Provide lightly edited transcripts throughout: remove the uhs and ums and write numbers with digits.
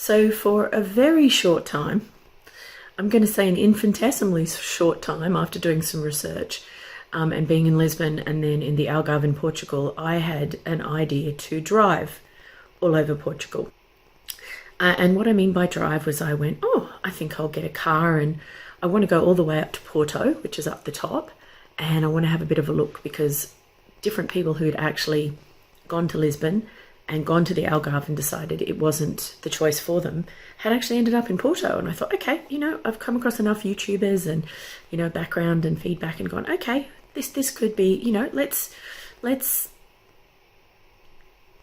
So for a very short time, I'm going to say an infinitesimally short time after doing some research and being in Lisbon and then in the Algarve in Portugal, I had an idea to drive all over Portugal. And what I mean by drive was I went, oh, I think I'll get a car and I want to go all the way up to Porto, which is up the top, and I want to have a bit of a look because different people who had actually gone to Lisbon and gone to the Algarve and decided it wasn't the choice for them had actually ended up in Porto. And I thought, okay, I've come across enough YouTubers and, background and feedback and gone, okay, this could be, let's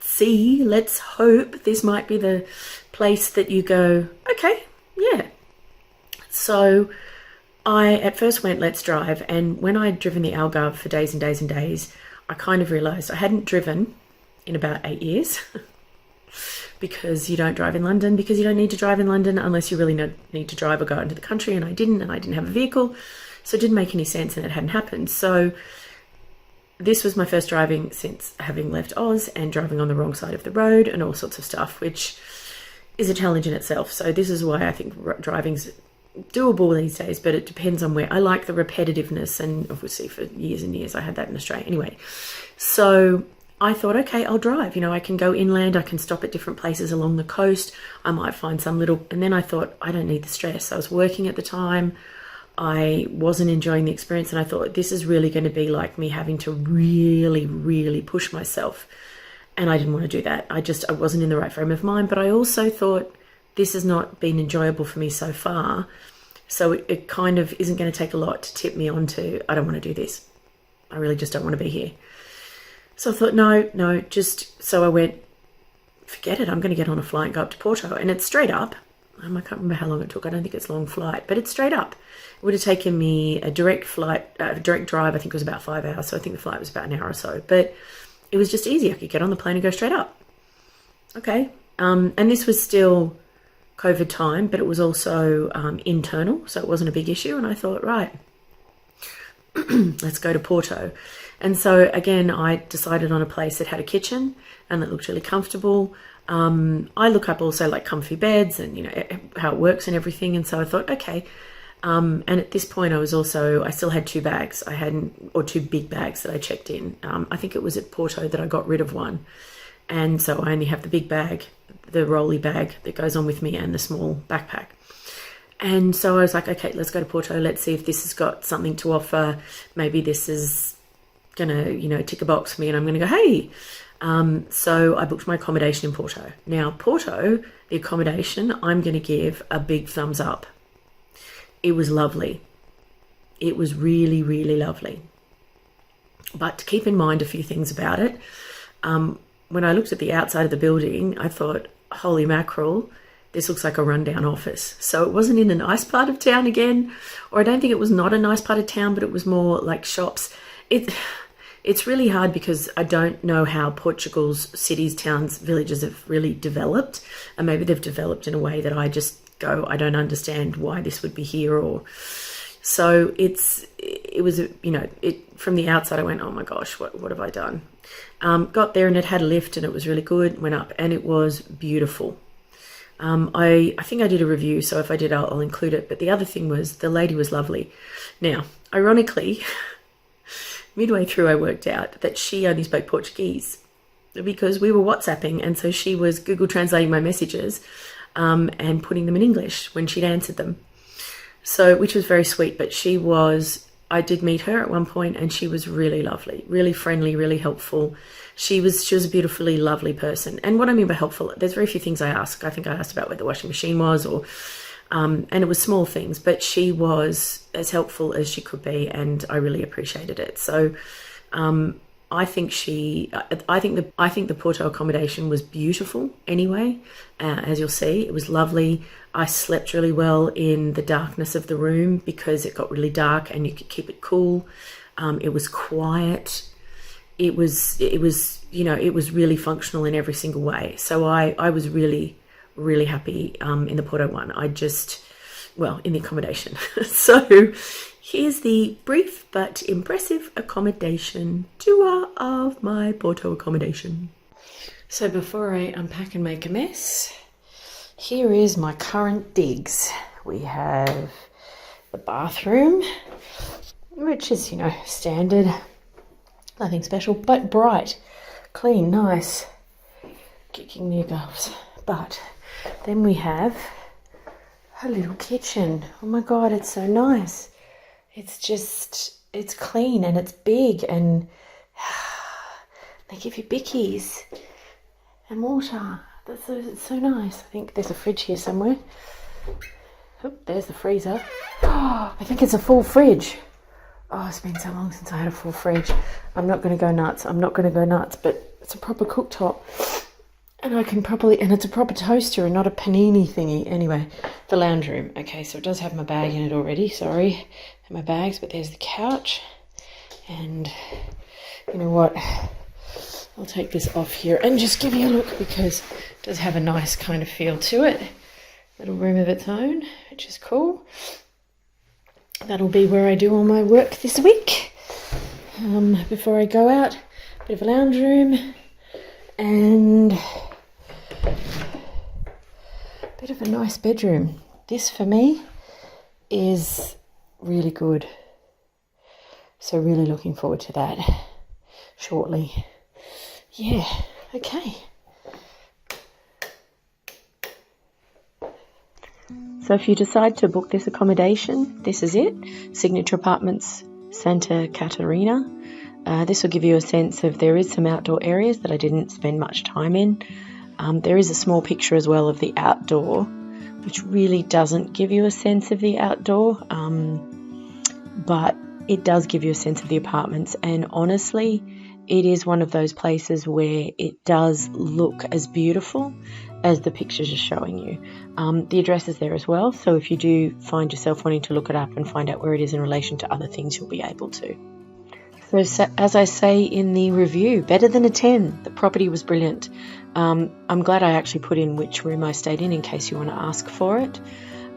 see, let's hope this might be the place that you go, okay, yeah. So I at first went, let's drive. And when I'd driven the Algarve for days and days and days, I kind of realized I hadn't driven in about 8 years because you don't drive in London, because you don't need to drive in London unless you really need to drive or go into the country. And I didn't have a vehicle. So it didn't make any sense and it hadn't happened. So this was my first driving since having left Oz and driving on the wrong side of the road and all sorts of stuff, which is a challenge in itself. So this is why I think driving's doable these days, but it depends on where. I like the repetitiveness, and obviously for years and years I had that in Australia anyway. So I thought, okay, I'll drive. I can go inland, I can stop at different places along the coast, I might find some little, and then I thought, I don't need the stress. I was working at the time, I wasn't enjoying the experience, and I thought this is really going to be like me having to really, really push myself. And I didn't want to do that. I wasn't in the right frame of mind, but I also thought this has not been enjoyable for me so far. So it kind of isn't going to take a lot to tip me onto, I don't want to do this. I really just don't want to be here. So I thought, no, so I went, forget it. I'm going to get on a flight and go up to Porto. And it's straight up. I can't remember how long it took. I don't think it's a long flight, but it's straight up. It would have taken me a direct drive. I think it was about 5 hours. So I think the flight was about an hour or so, but it was just easy. I could get on the plane and go straight up. Okay. And this was still COVID time, but it was also internal. So it wasn't a big issue. And I thought, right, let's go to Porto. And so again, I decided on a place that had a kitchen and that looked really comfortable. I look up also like comfy beds and, how it works and everything. And so I thought, okay. And at this point I still had 2 bags. Or 2 big bags that I checked in. I think it was at Porto that I got rid of one. And so I only have the big bag, the rolly bag that goes on with me and the small backpack. And so I was like, okay, let's go to Porto. Let's see if this has got something to offer. Maybe this is going to, tick a box for me and I'm going to go, hey. So I booked my accommodation in Porto. Now, Porto, the accommodation, I'm going to give a big thumbs up. It was lovely. It was really, really lovely. But to keep in mind a few things about it, when I looked at the outside of the building, I thought, holy mackerel, this looks like a rundown office. So it wasn't in a nice part of town again, or I don't think it was not a nice part of town, but it was more like shops. It's really hard because I don't know how Portugal's cities, towns, villages have really developed. And maybe they've developed in a way that I just go, I don't understand why this would be here. So it was, from the outside I went, oh my gosh, what have I done? Got there and it had a lift and it was really good, went up and it was beautiful. I think I did a review, so if I did, I'll include it. But the other thing was the lady was lovely. Now, ironically, midway through I worked out that she only spoke Portuguese because we were WhatsApping, and so she was Google translating my messages and putting them in English when she'd answered them. So, which was very sweet, but I did meet her at one point and she was really lovely, really friendly, really helpful. She was a beautifully lovely person. And what I mean by helpful, there's very few things I ask. I think I asked about where the washing machine was and it was small things, but she was as helpful as she could be and I really appreciated it. So I think the Porto accommodation was beautiful anyway. As you'll see, it was lovely. I slept really well in the darkness of the room because it got really dark and you could keep it cool. It was quiet. It was really functional in every single way. So I was really, really happy in the Porto one. In the accommodation. So here's the brief but impressive accommodation tour of my Porto accommodation. So before I unpack and make a mess, here is my current digs. We have the bathroom, which is, you know, standard, nothing special, but bright, clean, nice, kicking the gloves. But then we have a little kitchen. Oh my God, it's so nice. It's just, it's clean and it's big, and they give you bickies and water. It's so nice. I think there's a fridge here somewhere. Oh, there's the freezer. Oh, I think it's a full fridge. Oh, it's been so long since I had a full fridge. I'm not going to go nuts. But it's a proper cooktop. And I can probably, and it's a proper toaster and not a panini thingy. Anyway, the lounge room. Okay, so it does have my bag in it already. Sorry, and my bags, but there's the couch. And you know what? I'll take this off here and just give you a look, because it does have a nice kind of feel to it. Little room of its own, which is cool. That'll be where I do all my work this week. Before I go out, a bit of a lounge room and a bit of a nice bedroom. This for me is really good. So really looking forward to that shortly. Yeah, okay. So if you decide to book this accommodation, this is it. Signature Apartments, Santa Catarina. This will give you a sense of, there is some outdoor areas that I didn't spend much time in. There is a small picture as well of the outdoor, which really doesn't give you a sense of the outdoor, but it does give you a sense of the apartments. And honestly, it is one of those places where it does look as beautiful as the pictures are showing you. The address is there as well, so if you do find yourself wanting to look it up and find out where it is in relation to other things, you'll be able to. So as I say in the review, better than a 10. The property was brilliant. I'm glad I actually put in which room I stayed in case you want to ask for it.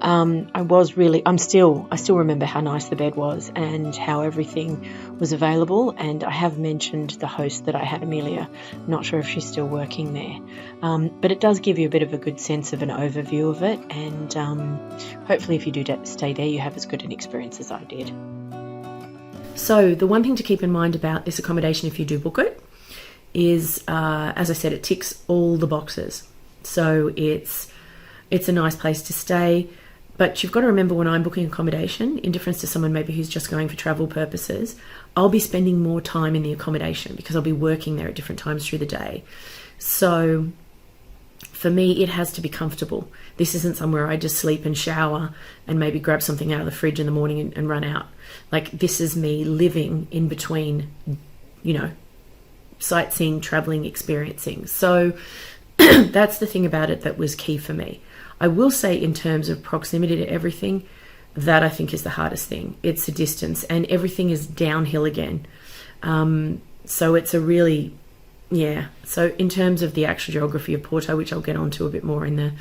I still remember how nice the bed was and how everything was available. And I have mentioned the host that I had, Amelia. Not sure if she's still working there. But it does give you a bit of a good sense of an overview of it. And hopefully if you do stay there, you have as good an experience as I did. So the one thing to keep in mind about this accommodation if you do book it is, as I said, it ticks all the boxes. So it's a nice place to stay. But you've got to remember, when I'm booking accommodation, in difference to someone maybe who's just going for travel purposes, I'll be spending more time in the accommodation because I'll be working there at different times through the day. So for me, it has to be comfortable. This isn't somewhere I just sleep and shower and maybe grab something out of the fridge in the morning and run out. Like, this is me living in between, you know, sightseeing, traveling, experiencing. So that's the thing about it that was key for me. I will say, in terms of proximity to everything, that I think is the hardest thing. It's the distance, and everything is downhill again. So it's a really, So in terms of the actual geography of Porto, which I'll get onto a bit more in the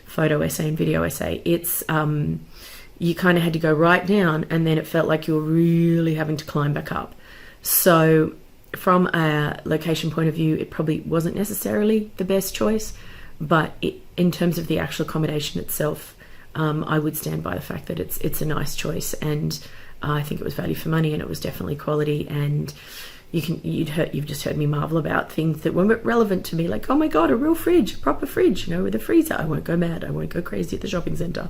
photo essay and video essay, it's you kind of had to go right down, and then it felt like you were really having to climb back up. So from a location point of view, it probably wasn't necessarily the best choice, but in terms of the actual accommodation itself, I would stand by the fact that it's a nice choice, and I think it was value for money, and it was definitely quality. And you've just heard me marvel about things that weren't relevant to me, like, oh my God, a real fridge, a proper fridge, you know, with a freezer. I won't go mad. I won't go crazy at the shopping centre.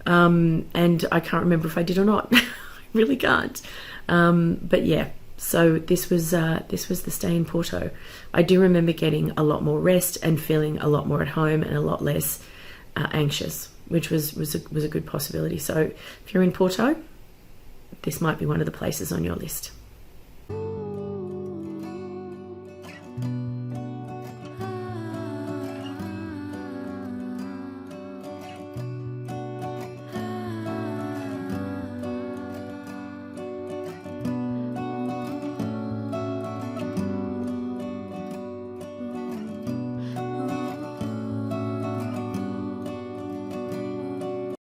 And I can't remember if I did or not. I really can't. But yeah. So this was the stay in Porto. I do remember getting a lot more rest and feeling a lot more at home and a lot less anxious, which was a good possibility. So if you're in Porto, this might be one of the places on your list.